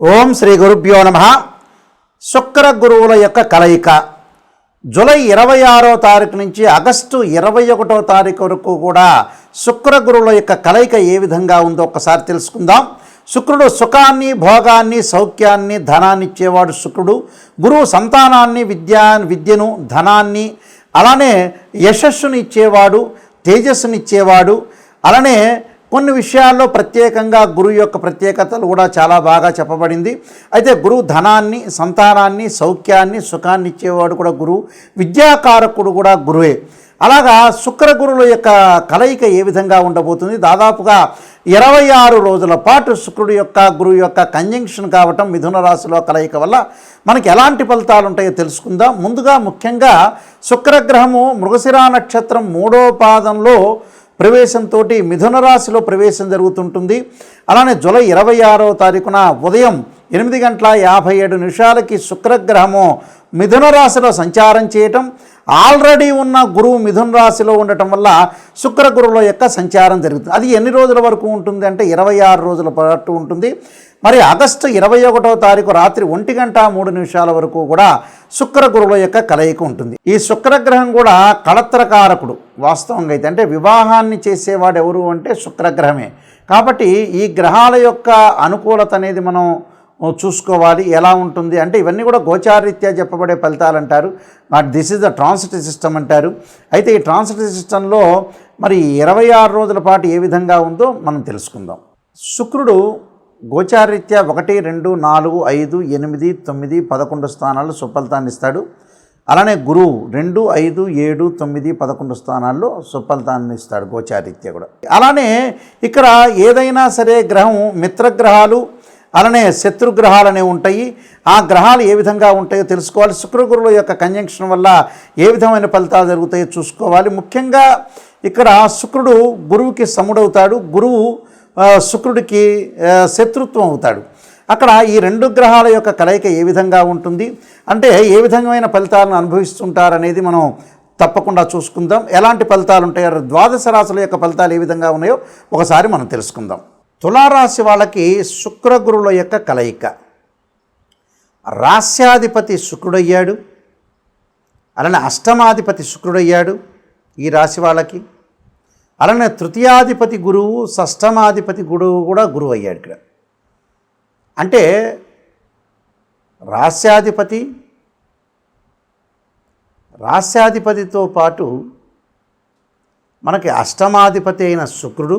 ఓం శ్రీ గురుభ్యో నమః. శుక్ర గురువుల యొక్క కలయిక జూలై 26వ తారీఖు నుంచి ఆగస్టు 21వ తారీఖు వరకు కూడా శుక్ర గురువుల యొక్క కలయిక ఏ విధంగా ఉందో ఒకసారి తెలుసుకుందాం. శుక్రుడు సుఖాన్ని, భోగాన్ని, సౌఖ్యాన్ని, ధనాన్ని ఇచ్చేవాడు శుక్రుడు. గురువు సంతానాన్ని, విద్యను, ధనాన్ని, అలానే యశస్సుని ఇచ్చేవాడు, తేజస్సుని ఇచ్చేవాడు. అలానే కొన్ని విషయాల్లో ప్రత్యేకంగా గురువు యొక్క ప్రత్యేకతలు కూడా చాలా బాగా చెప్పబడింది. అయితే గురువు ధనాన్ని, సంతానాన్ని, సౌఖ్యాన్ని, సుఖాన్ని ఇచ్చేవాడు కూడా గురువు. విద్యాకారకుడు కూడా గురువే. అలాగా శుక్ర గురువుల యొక్క కలయిక ఏ విధంగా ఉండబోతుంది? దాదాపుగా 26 రోజుల పాటు శుక్రుడు యొక్క గురువు యొక్క కంజంక్షన్ కావటం, మిథున రాశిలో కలయిక వల్ల మనకి ఎలాంటి ఫలితాలు ఉంటాయో తెలుసుకుందాం. ముందుగా ముఖ్యంగా శుక్రగ్రహము మృగశిరా నక్షత్రం 3వ పాదంలో ప్రవేశంతో మిథున రాశిలో ప్రవేశం జరుగుతుంటుంది. అలానే జూలై 26వ తారీఖున ఉదయం 8:57 శుక్రగ్రహము మిథున రాశిలో సంచారం చేయటం, ఆల్రెడీ ఉన్న గురువు మిథున రాశిలో ఉండటం వల్ల శుక్ర గురువుల యొక్క సంచారం జరుగుతుంది. అది ఎన్ని రోజుల వరకు ఉంటుంది అంటే 26 రోజుల పాటు ఉంటుంది. మరి ఆగస్టు 21వ తారీఖు రాత్రి 1:03 వరకు కూడా శుక్ర గురువుల యొక్క కలయిక ఉంటుంది. ఈ శుక్రగ్రహం కూడా కళత్రకారకుడు వాస్తవంగా అయితే. అంటే వివాహాన్ని చేసేవాడు ఎవరు అంటే శుక్రగ్రహమే. కాబట్టి ఈ గ్రహాల యొక్క అనుకూలత అనేది మనం చూసుకోవాలి. ఎలా ఉంటుంది అంటే ఇవన్నీ కూడా గోచారరీత్యా చెప్పబడే ఫలితాలు అంటారు. This is the transit system అంటారు. అయితే ఈ ట్రాన్సిట్ సిస్టంలో మరి 26 రోజుల పాటు ఏ విధంగా ఉందో మనం తెలుసుకుందాం. శుక్రుడు గోచారరీత్యా 1, 2, 4, 5, 8, 9, 11 స్థానాల్లో సుఫలితాన్ని ఇస్తాడు. అలానే గురువు 2, 5, 7, 9, 11 స్థానాల్లో సుఫలితాన్ని ఇస్తాడు గోచారరీత్యా కూడా. అలానే ఇక్కడ ఏదైనా సరే గ్రహం మిత్రగ్రహాలు, అలానే శత్రుగ్రహాలు అనేవి ఉంటాయి. ఆ గ్రహాలు ఏ విధంగా ఉంటాయో తెలుసుకోవాలి. శుక్రగురువుల యొక్క కంజంక్షన్ వల్ల ఏ విధమైన ఫలితాలు జరుగుతాయో చూసుకోవాలి. ముఖ్యంగా ఇక్కడ శుక్రుడు గురువుకి సముడవుతాడు, గురువు శుక్రుడికి శత్రుత్వం అవుతాడు. అక్కడ ఈ 2 గ్రహాల యొక్క కలయిక ఏ విధంగా ఉంటుంది అంటే ఏ విధమైన ఫలితాలను అనుభవిస్తుంటారనేది మనం తప్పకుండా చూసుకుందాం. ఎలాంటి ఫలితాలు ఉంటాయో, ద్వాదశ రాశుల యొక్క ఫలితాలు ఏ విధంగా ఉన్నాయో ఒకసారి మనం తెలుసుకుందాం. తులారాశి వాళ్ళకి శుక్ర గురువుల యొక్క కలయిక. రాస్యాధిపతి శుక్రుడయ్యాడు, అలానే అష్టమాధిపతి శుక్రుడయ్యాడు ఈ రాశి వాళ్ళకి. అలానే తృతీయాధిపతి గురువు, షష్టమాధిపతి గురువు కూడా గురువు అయ్యాడు ఇక్కడ. అంటే రాస్యాధిపతితో పాటు మనకి అష్టమాధిపతి అయిన శుక్రుడు,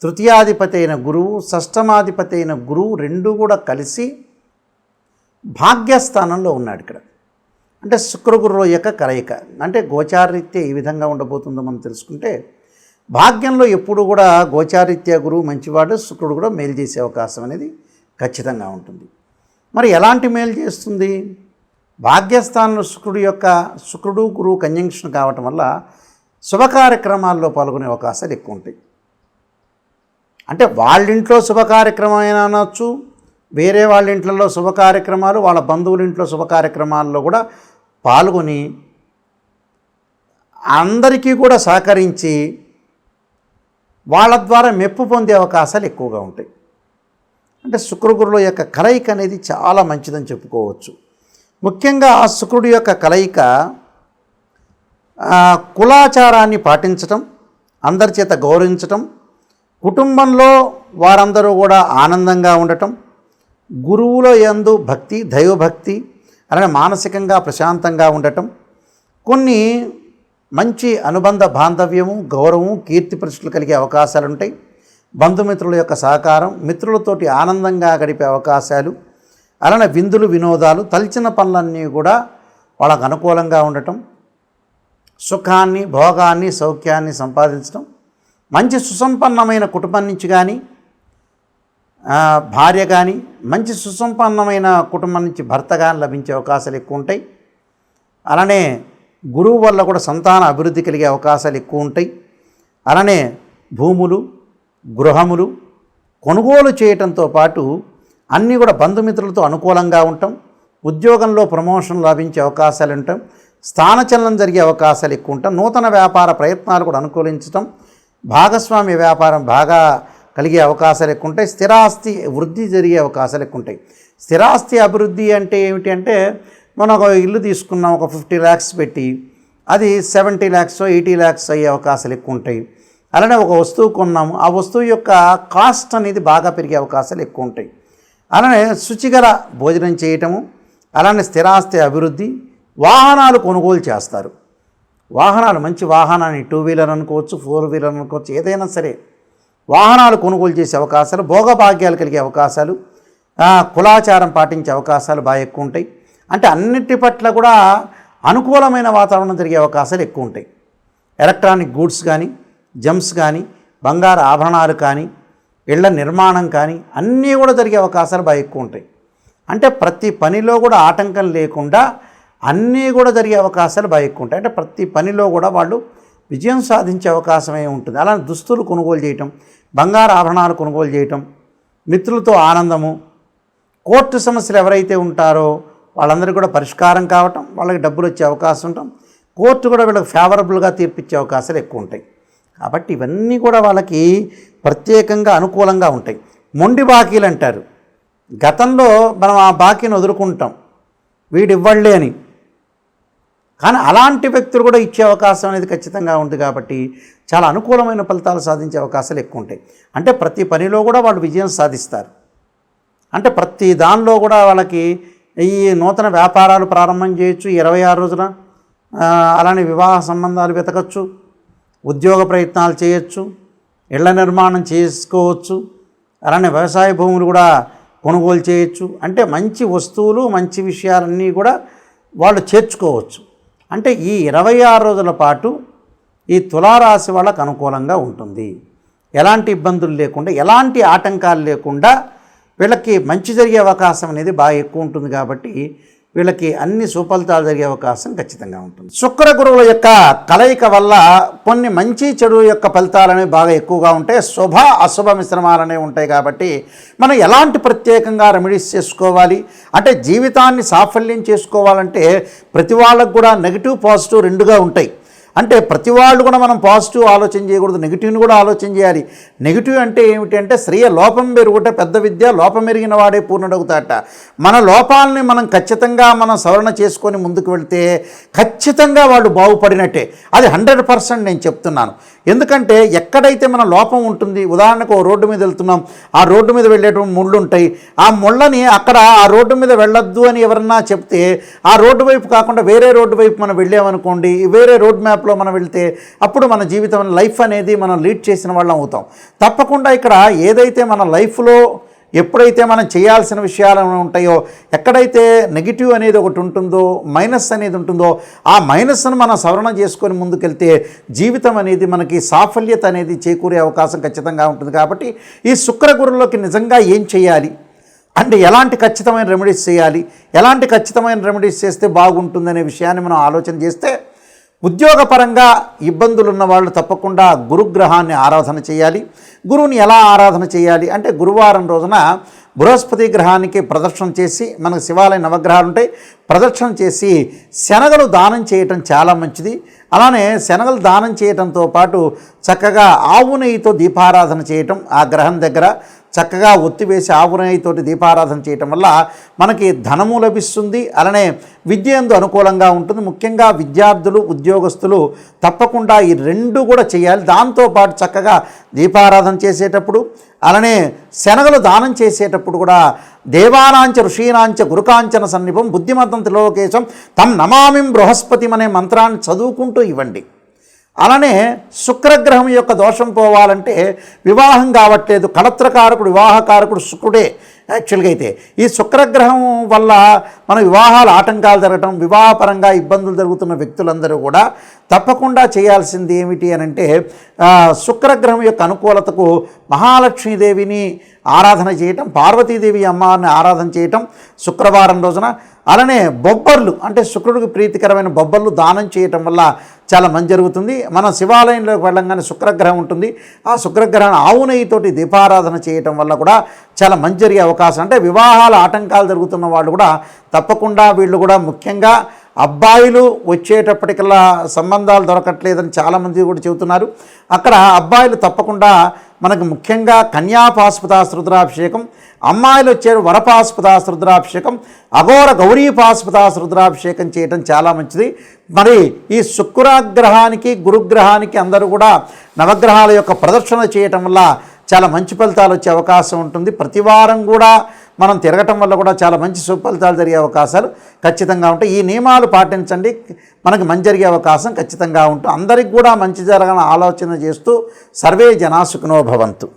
తృతీయాధిపతి అయిన గురువు, షష్టమాధిపతి అయిన గురువు 2 కూడా కలిసి భాగ్యస్థానంలో ఉన్నాడు ఇక్కడ. అంటే శుక్రగురువుల యొక్క కలయిక. అంటే గోచారరీత్యా ఏ విధంగా ఉండబోతుందో మనం తెలుసుకుంటే, భాగ్యంలో ఎప్పుడు కూడా గోచారరీత్యా గురువు మంచివాడు, శుక్రుడు కూడా మేలు చేసే అవకాశం అనేది ఖచ్చితంగా ఉంటుంది. మరి ఎలాంటి మేలు చేస్తుంది? భాగ్యస్థానంలో శుక్రుడు గురువు కంజంక్షన్ కావటం వల్ల శుభ కార్యక్రమాల్లో పాల్గొనే అవకాశాలు ఎక్కువ ఉంటాయి. అంటే వాళ్ళింట్లో శుభ కార్యక్రమం అయినా అనొచ్చు, వేరే వాళ్ళ ఇంట్లో శుభ కార్యక్రమాలు, వాళ్ళ బంధువుల ఇంట్లో శుభ కార్యక్రమాల్లో కూడా పాల్గొని అందరికీ కూడా సహకరించి వాళ్ళ ద్వారా మెప్పు పొందే అవకాశాలు ఎక్కువగా ఉంటాయి. అంటే శుక్రగురువుల యొక్క కలయిక అనేది చాలా మంచిదని చెప్పుకోవచ్చు. ముఖ్యంగా శుక్రుడి యొక్క కలయిక కులాచారాన్ని పాటించటం, అందరి చేత గౌరవించటం, కుటుంబంలో వారందరూ కూడా ఆనందంగా ఉండటం, గురువుల యందు భక్తి, దైవభక్తి, అలానే మానసికంగా ప్రశాంతంగా ఉండటం, కొన్ని మంచి అనుబంధ బాంధవ్యము, గౌరవము, కీర్తి ప్రతిష్టలు కలిగే అవకాశాలు ఉంటాయి. బంధుమిత్రుల యొక్క సహకారం, మిత్రులతోటి ఆనందంగా గడిపే అవకాశాలు, అలానే విందులు, వినోదాలు, తలచిన పనులన్నీ కూడా వాళ్ళకు అనుకూలంగా ఉండటం, సుఖాన్ని, భోగాన్ని, సౌఖ్యాన్ని సంపాదించడం, మంచి సుసంపన్నమైన కుటుంబం నుంచి కానీ భార్య కానీ, మంచి సుసంపన్నమైన కుటుంబం నుంచి భర్త కానీ లభించే అవకాశాలు ఎక్కువ ఉంటాయి. అలానే గురువు వల్ల కూడా సంతాన అభివృద్ధి కలిగే అవకాశాలు ఎక్కువ ఉంటాయి. అలానే భూములు, గృహములు కొనుగోలు చేయటంతో పాటు అన్నీ కూడా బంధుమిత్రులతో అనుకూలంగా ఉండటం, ఉద్యోగంలో ప్రమోషన్ లభించే అవకాశాలు ఉండటం, స్థానచలనం జరిగే అవకాశాలు ఎక్కువ ఉండటం, నూతన వ్యాపార ప్రయత్నాలు కూడా అనుకూలించటం, భాగస్వామ్య వ్యాపారం బాగా కలిగే అవకాశాలు ఎక్కువ ఉంటాయి. స్థిరాస్తి వృద్ధి జరిగే అవకాశాలు ఎక్కువ ఉంటాయి. స్థిరాస్తి అభివృద్ధి అంటే ఏమిటి అంటే, మనం ఒక ఇల్లు తీసుకున్నాం, ఒక 50 lakhs పెట్టి అది 70 lakhs 80 lakhs అయ్యే అవకాశాలు ఎక్కువ ఉంటాయి. అలానే ఒక వస్తువు కొన్నాము, ఆ వస్తువు యొక్క కాస్ట్ అనేది బాగా పెరిగే అవకాశాలు ఎక్కువ ఉంటాయి. అలానే శుచిగల భోజనం చేయటము, అలానే స్థిరాస్తి అభివృద్ధి, వాహనాలు కొనుగోలు చేస్తారు. వాహనాలు మంచి వాహనాన్ని 2 వీలర్ అనుకోవచ్చు, 4 వీలర్ అనుకోవచ్చు, ఏదైనా సరే వాహనాలు కొనుగోలు చేసే అవకాశాలు, భోగభాగ్యాలు కలిగే అవకాశాలు, కులాచారం పాటించే అవకాశాలు బాగా ఎక్కువ ఉంటాయి. అంటే అన్నిటి పట్ల కూడా అనుకూలమైన వాతావరణం జరిగే అవకాశాలు ఎక్కువ ఉంటాయి. ఎలక్ట్రానిక్ గూడ్స్ కానీ, జమ్స్ కానీ, బంగారు ఆభరణాలు కానీ, ఇళ్ల నిర్మాణం కానీ అన్నీ కూడా జరిగే అవకాశాలు బాగా ఎక్కువ ఉంటాయి. అంటే ప్రతి పనిలో కూడా ఆటంకం లేకుండా అన్నీ కూడా జరిగే అవకాశాలు బాగా ఎక్కువ ఉంటాయి. అంటే ప్రతి పనిలో కూడా వాళ్ళు విజయం సాధించే అవకాశమే ఉంటుంది. అలా దుస్తులు కొనుగోలు చేయటం, బంగారు ఆభరణాలు కొనుగోలు చేయటం, మిత్రులతో ఆనందము, కోర్టు సమస్యలు ఎవరైతే ఉంటారో వాళ్ళందరికీ కూడా పరిష్కారం కావటం, వాళ్ళకి డబ్బులు వచ్చే అవకాశం ఉండటం, కోర్టు కూడా వీళ్ళకి ఫేవరబుల్గా తీర్పిచ్చే అవకాశాలు ఎక్కువ ఉంటాయి. కాబట్టి ఇవన్నీ కూడా వాళ్ళకి ప్రత్యేకంగా అనుకూలంగా ఉంటాయి. మొండి బాకీలు అంటారు. గతంలో మనం ఆ బాకీని వదులుకుంటాం, వీడు ఇవ్వళ్ళే అని, కానీ అలాంటి వ్యక్తులు కూడా ఇచ్చే అవకాశం అనేది ఖచ్చితంగా ఉంది. కాబట్టి చాలా అనుకూలమైన ఫలితాలు సాధించే అవకాశాలు ఎక్కువ ఉంటాయి. అంటే ప్రతి పనిలో కూడా వాళ్ళు విజయం సాధిస్తారు. అంటే ప్రతి దానిలో కూడా వాళ్ళకి ఈ నూతన వ్యాపారాలు ప్రారంభం చేయొచ్చు 26 రోజున. అలానే వివాహ సంబంధాలు వెతకచ్చు, ఉద్యోగ ప్రయత్నాలు చేయొచ్చు, ఇళ్ల నిర్మాణం చేసుకోవచ్చు, అలానే వ్యవసాయ భూములు కూడా కొనుగోలు చేయొచ్చు. అంటే మంచి వస్తువులు, మంచి విషయాలన్నీ కూడా వాళ్ళు చేర్చుకోవచ్చు. అంటే ఈ 26 రోజుల పాటు ఈ తులారాశి వాళ్ళకు అనుకూలంగా ఉంటుంది. ఎలాంటి ఇబ్బందులు లేకుండా, ఎలాంటి ఆటంకాలు లేకుండా వీళ్ళకి మంచి జరిగే అవకాశం అనేది బాగా ఎక్కువ ఉంటుంది. కాబట్టి వీళ్ళకి అన్ని సుఫలితాలు జరిగే అవకాశం ఖచ్చితంగా ఉంటుంది. శుక్ర గురువుల యొక్క కలయిక వల్ల కొన్ని మంచి చెడు యొక్క ఫలితాలు అనేవి బాగా ఎక్కువగా ఉంటాయి. శుభ అశుభ మిశ్రమాలు అనేవి ఉంటాయి. కాబట్టి మనం ఎలాంటి ప్రత్యేకంగా రెమెడీస్ చేసుకోవాలి అంటే, జీవితాన్ని సాఫల్యం చేసుకోవాలంటే ప్రతి వాళ్ళకు కూడా నెగిటివ్ పాజిటివ్ రెండుగా ఉంటాయి. అంటే ప్రతి వాళ్ళు కూడా మనం పాజిటివ్ ఆలోచన చేయకూడదు, నెగిటివ్ని కూడా ఆలోచన చేయాలి. నెగిటివ్ అంటే ఏమిటి అంటే, స్త్రీయ లోపం పెరుగుట పెద్ద విద్య, లోపం ఎరిగిన వాడే పూర్ణుడవుతాట. మన లోపాలని మనం ఖచ్చితంగా మనం సవరణ చేసుకొని ముందుకు వెళ్తే ఖచ్చితంగా వాళ్ళు బాగుపడినట్టే. అది 100% నేను చెప్తున్నాను. ఎందుకంటే ఎక్కడైతే మన లోపం ఉంటుంది, ఉదాహరణకు ఓ రోడ్డు మీద వెళ్తున్నాం, ఆ రోడ్డు మీద వెళ్ళేటువంటి ముళ్ళు ఉంటాయి. ఆ ముళ్ళని అక్కడ ఆ రోడ్డు మీద వెళ్ళొద్దు అని ఎవరన్నా చెప్తే, ఆ రోడ్డు వైపు కాకుండా వేరే రోడ్డు వైపు మనం వెళ్ళామనుకోండి, వేరే రోడ్ మ్యాప్లో మనం వెళ్తే అప్పుడు మన జీవితం లైఫ్ అనేది మనం లీడ్ చేసిన వాళ్ళం అవుతాం. తప్పకుండా ఇక్కడ ఏదైతే మన లైఫ్లో ఎప్పుడైతే మనం చేయాల్సిన విషయాలు ఉంటాయో, ఎక్కడైతే నెగిటివ్ అనేది ఒకటి ఉంటుందో, మైనస్ అనేది ఉంటుందో, ఆ మైనస్ను మనం సవరణ చేసుకొని ముందుకెళ్తే జీవితం అనేది మనకి సాఫల్యత అనేది చేకూరే అవకాశం ఖచ్చితంగా ఉంటుంది. కాబట్టి ఈ శుక్ర గురువులకి నిజంగా ఏం చేయాలి అంటే, ఎలాంటి ఖచ్చితమైన రెమెడీస్ చేయాలి, ఎలాంటి ఖచ్చితమైన రెమెడీస్ చేస్తే బాగుంటుందనే విషయాన్ని మనం ఆలోచన చేస్తే, ఉద్యోగపరంగా ఇబ్బందులు ఉన్న వాళ్ళు తప్పకుండా గురుగ్రహాన్ని ఆరాధన చేయాలి. గురువుని ఎలా ఆరాధన చేయాలి అంటే, గురువారం రోజున బృహస్పతి గ్రహానికి ప్రదక్షిణ చేసి, మనకు శివాలయ నవగ్రహాలు ఉంటాయి, ప్రదక్షిణ చేసి శనగలు దానం చేయటం చాలా మంచిది. అలానే శనగలు దానం చేయటంతో పాటు చక్కగా ఆవు నెయ్యితో దీపారాధన చేయటం, ఆ గ్రహం దగ్గర చక్కగా ఒత్తివేసి ఆవు నెయ్యితోటి దీపారాధన చేయటం వల్ల మనకి ధనము లభిస్తుంది. అలానే విద్య యందు అనుకూలంగా ఉంటుంది. ముఖ్యంగా విద్యార్థులు, ఉద్యోగస్తులు తప్పకుండా ఈ రెండు కూడా చేయాలి. దాంతోపాటు చక్కగా దీపారాధన చేసేటప్పుడు, అలానే శనగలు దానం చేసేటప్పుడు కూడా దేవానాంచ ఋషీనాంచ గురుకాంచన సన్నిపం బుద్ధిమతం త్రిలోకేశం తం నమామిం బృహస్పతిం అనే మంత్రాన్ని చదువుకుంటూ ఇవ్వండి. అలానే శుక్రగ్రహం యొక్క దోషం పోవాలంటే, వివాహం కావట్లేదు, కళత్రకారకుడు వివాహకారకుడు శుక్రుడే యాక్చువల్గా. అయితే ఈ శుక్రగ్రహం వల్ల మన వివాహాలు ఆటంకాలు జరగటం, వివాహపరంగా ఇబ్బందులు జరుగుతున్న వ్యక్తులందరూ కూడా తప్పకుండా చేయాల్సింది ఏమిటి అని అంటే, శుక్రగ్రహం యొక్క అనుకూలతకు మహాలక్ష్మీదేవిని ఆరాధన చేయటం, పార్వతీదేవి అమ్మవారిని ఆరాధన చేయటం శుక్రవారం రోజున. అలానే బొబ్బర్లు అంటే శుక్రుడికి ప్రీతికరమైన బొబ్బర్లు దానం చేయటం వల్ల చాలా మంచి జరుగుతుంది. మనం శివాలయంలోకి వెళ్ళంగానే శుక్రగ్రహం ఉంటుంది, ఆ శుక్రగ్రహాన్ని ఆవు నెయ్యితోటి దీపారాధన చేయటం వల్ల కూడా చాలా మంచి జరిగే అవకాశం. అంటే వివాహాల ఆటంకాలు జరుగుతున్న వాళ్ళు కూడా తప్పకుండా వీళ్ళు కూడా, ముఖ్యంగా అబ్బాయిలు వచ్చేటప్పటికల్లా సంబంధాలు దొరకట్లేదని చాలామంది కూడా చెబుతున్నారు. అక్కడ అబ్బాయిలు తప్పకుండా మనకు ముఖ్యంగా కన్యాపాశుపతాస్ రుద్రాభిషేకం, అమ్మాయిలు వచ్చారు వరపాశుపతాస్ రుద్రాభిషేకం, అఘోర గౌరీపాశుపతాస్ రుద్రాభిషేకం చేయటం చాలా మంచిది. మరి ఈ శుక్రగ్రహానికి గురుగ్రహానికి అందరూ కూడా నవగ్రహాల యొక్క ప్రదర్శన చేయటం వల్ల చాలా మంచి ఫలితాలు వచ్చే అవకాశం ఉంటుంది. ప్రతి వారం కూడా మనం తిరగటం వల్ల కూడా చాలా మంచి సుఫలితాలు జరిగే అవకాశాలు ఖచ్చితంగా ఉంటాయి. ఈ నియమాలు పాటించండి, మనకు మంచి జరిగే అవకాశం ఖచ్చితంగా ఉంటుంది. అందరికి కూడా మంచి జరగాలని ఆలోచన చేస్తూ సర్వే జనా సుఖినో భవంతు.